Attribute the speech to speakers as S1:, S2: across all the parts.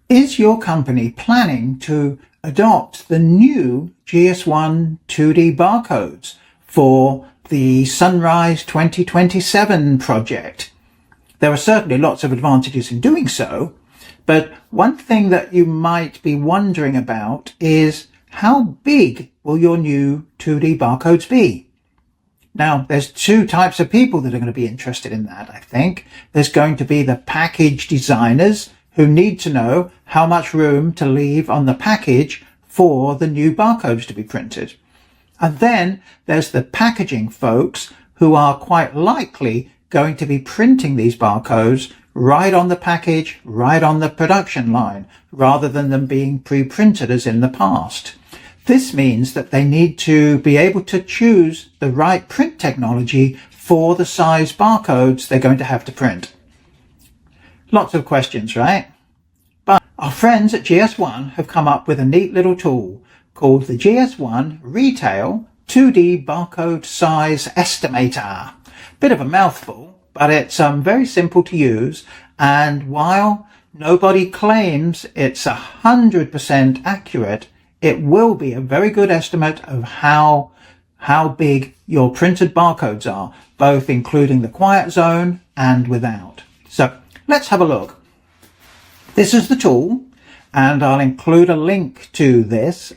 S1: Is your company planning to adopt the new GS1 2D barcodes for the Sunrise 2027 project? There are certainly lots of advantages in doing so, but one thing that you might be wondering about is how big will your new 2D barcodes be? Now, there's two types of people that are going to be interested in that, I think. There's going to be the package designers who need to know how much room to leave on the package for the new barcodes to be printed. And then there's the packaging folks who are quite likely going to be printing these barcodes right on the package, right on the production line, rather than them being pre-printed as in the past. This means that they need to be able to choose the right print technology for the size barcodes they're going to have to print. Lots of questions, right? But our friends at GS1 have come up with a neat little tool called the GS1 Retail 2D Barcode Size Estimator. Bit of a mouthful, but it's very simple to use. And while nobody claims it's 100% accurate, it will be a very good estimate of how big your printed barcodes are, both including the quiet zone and without. So let's have a look. This is the tool, and I'll include a link to this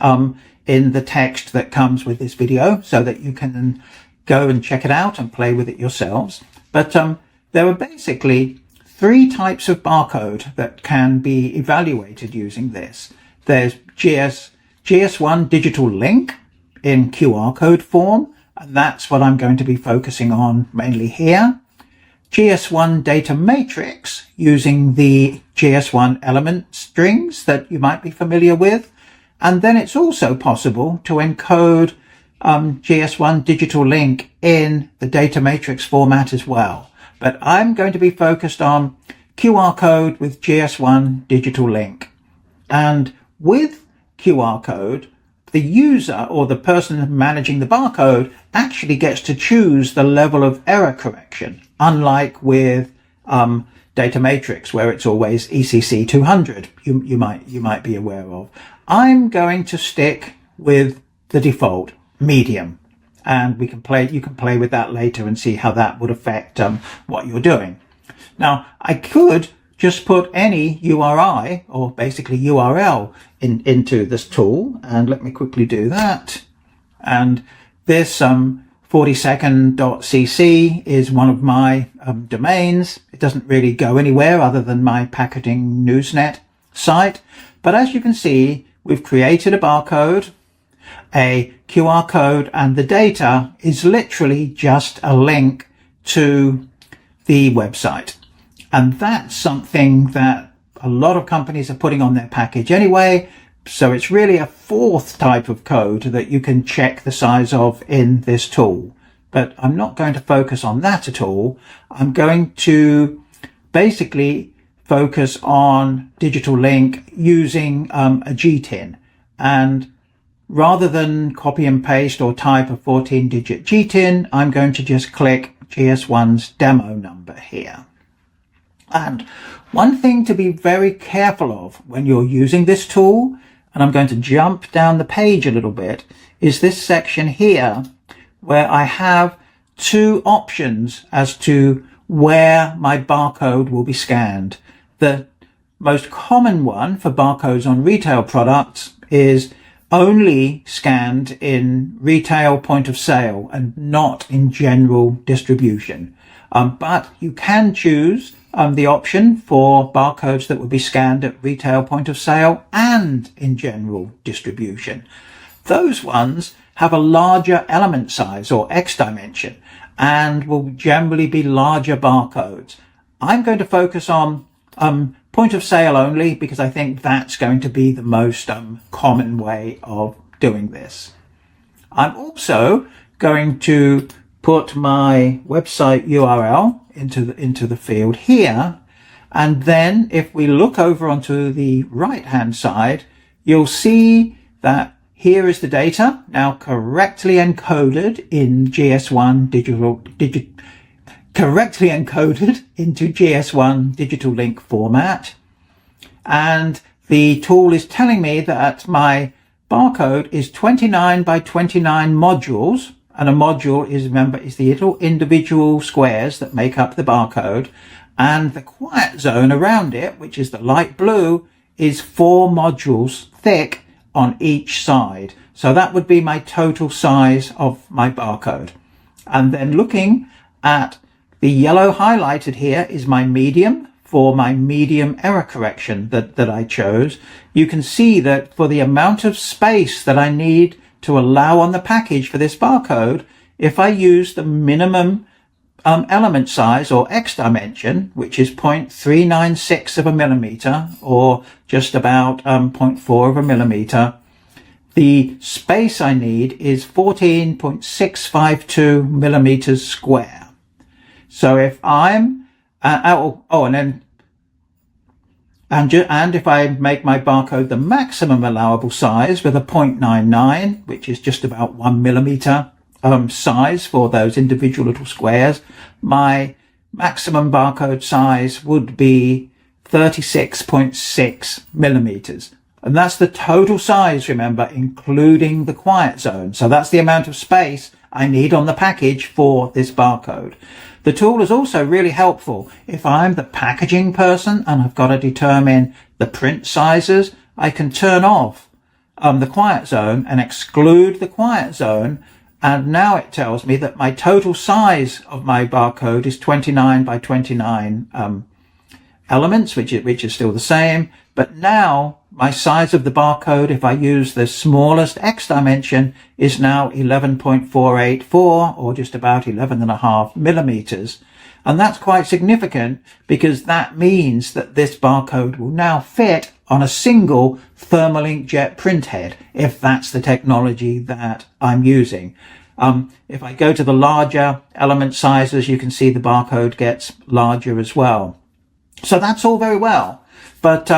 S1: in the text that comes with this video so that you can go and check it out and play with it yourselves. But there are basically three types of barcode that can be evaluated using this. There's GS1 digital link in QR code form, and that's what I'm going to be focusing on mainly here. GS1 data matrix using the GS1 element strings that you might be familiar with. And then it's also possible to encode GS1 digital link in the data matrix format as well. But I'm going to be focused on QR code with GS1 digital link. And with QR code, the user or the person managing the barcode actually gets to choose the level of error correction, unlike with data matrix where it's always ECC 200 you might be aware of. I'm going to stick with the default medium, and you can play with that later and see how that would affect what you're doing. Now, I could just put any URI or basically URL into this tool, and let me quickly do that. And this 40second.cc is one of my domains. It doesn't really go anywhere other than my packaging newsnet site. But as you can see, we've created a barcode, a QR code, and the data is literally just a link to the website. And that's something that a lot of companies are putting on their package anyway. So it's really a fourth type of code that you can check the size of in this tool. But I'm not going to focus on that at all. I'm going to basically focus on digital link using a GTIN. And rather than copy and paste or type a 14-digit GTIN, I'm going to just click GS1's demo number here. And one thing to be very careful of when you're using this tool, and I'm going to jump down the page a little bit, is this section here where I have two options as to where my barcode will be scanned. The most common one for barcodes on retail products is only scanned in retail point of sale and not in general distribution. But you can choose the option for barcodes that would be scanned at retail point of sale and in general distribution. Those ones have a larger element size or X dimension and will generally be larger barcodes. I'm going to focus on point of sale only because I think that's going to be the most common way of doing this. I'm also going to put my website URL into the field here, and then if we look over onto the right hand side, you'll see that here is the data now correctly encoded in GS1 correctly encoded into GS1 digital link format. And the tool is telling me that my barcode is 29 by 29 modules. And a module is, remember, is the little individual squares that make up the barcode. And the quiet zone around it, which is the light blue, is 4 modules thick on each side. So that would be my total size of my barcode. And then looking at the yellow highlighted here is my medium for my medium error correction that I chose. You can see that for the amount of space that I need to allow on the package for this barcode, if I use the minimum element size or X dimension, which is 0.396 of a millimeter or just about 0.4 of a millimeter, the space I need is 14.652 millimeters square. So if I'm and if I make my barcode the maximum allowable size with a 0.99, which is just about 1 millimeter size for those individual little squares, my maximum barcode size would be 36.6 millimeters. And that's the total size, remember, including the quiet zone. So that's the amount of space I need on the package for this barcode. The tool is also really helpful if I'm the packaging person and I've got to determine the print sizes. I can turn off the quiet zone and exclude the quiet zone. And now it tells me that my total size of my barcode is 29 by 29 elements, which is still the same. But now my size of the barcode, if I use the smallest X dimension, is now 11.484 or just about 11.5 millimeters. And that's quite significant because that means that this barcode will now fit on a single thermal inkjet printhead, if that's the technology that I'm using. If I go to the larger element sizes, you can see the barcode gets larger as well. So that's all very well. But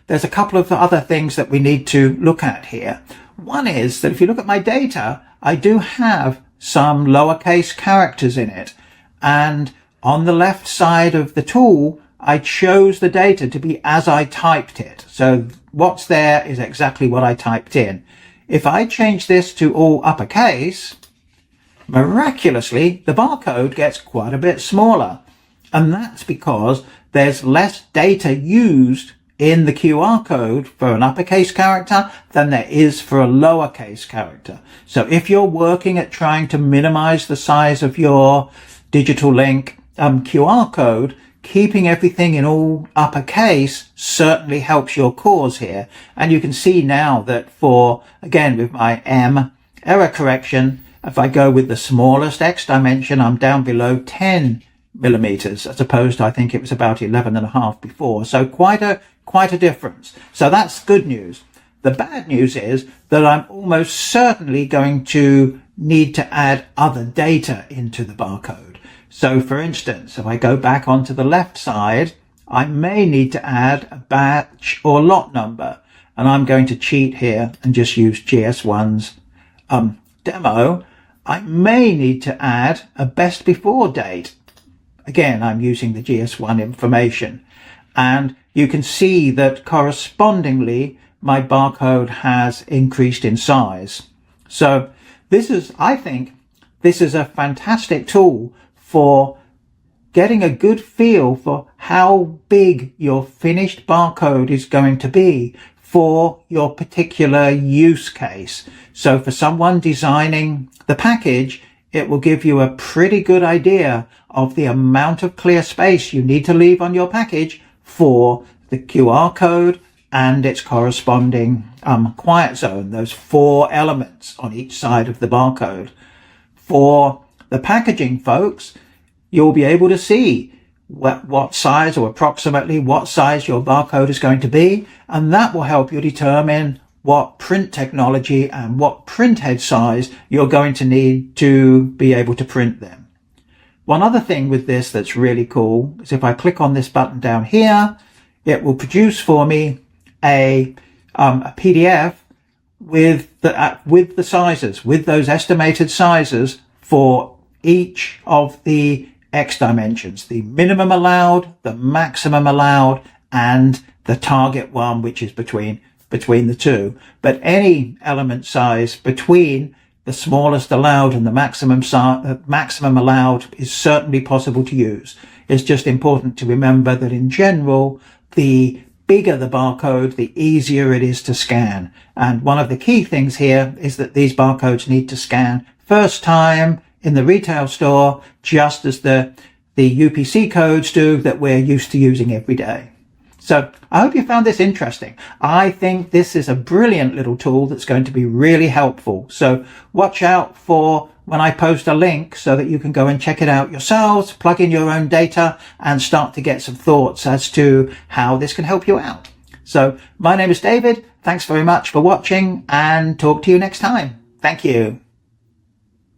S1: there's a couple of other things that we need to look at here. One is that if you look at my data, I do have some lowercase characters in it. And on the left side of the tool, I chose the data to be as I typed it. So what's there is exactly what I typed in. If I change this to all uppercase, miraculously, the barcode gets quite a bit smaller. And that's because there's less data used in the QR code for an uppercase character than there is for a lowercase character. So if you're working at trying to minimize the size of your digital link QR code, keeping everything in all uppercase certainly helps your cause here. And you can see now that again, with my M error correction, if I go with the smallest X dimension, I'm down below 10 millimeters, as opposed to, I think it was about 11.5 before. So quite a difference. So that's good news. The bad news is that I'm almost certainly going to need to add other data into the barcode. So for instance, if I go back onto the left side, I may need to add a batch or lot number. And I'm going to cheat here and just use GS1's demo. I may need to add a best before date. Again, I'm using the GS1 information. And you can see that correspondingly, my barcode has increased in size. So I think this is a fantastic tool for getting a good feel for how big your finished barcode is going to be for your particular use case. So for someone designing the package, it will give you a pretty good idea of the amount of clear space you need to leave on your package for the QR code and its corresponding quiet zone, those 4 elements on each side of the barcode. For the packaging folks, you'll be able to see what size or approximately what size your barcode is going to be, and that will help you determine what print technology and what printhead size you're going to need to be able to print them. One other thing with this that's really cool is if I click on this button down here, it will produce for me a PDF with the sizes, with those estimated sizes for each of the X dimensions, the minimum allowed, the maximum allowed, and the target one, which is between the two. But any element size between the smallest allowed and the maximum allowed is certainly possible to use. It's just important to remember that in general, the bigger the barcode, the easier it is to scan. And one of the key things here is that these barcodes need to scan first time in the retail store, just as the UPC codes do that we're used to using every day. So I hope you found this interesting. I think this is a brilliant little tool that's going to be really helpful. So watch out for when I post a link so that you can go and check it out yourselves, plug in your own data, and start to get some thoughts as to how this can help you out. So my name is David. Thanks very much for watching, and talk to you next time. Thank you.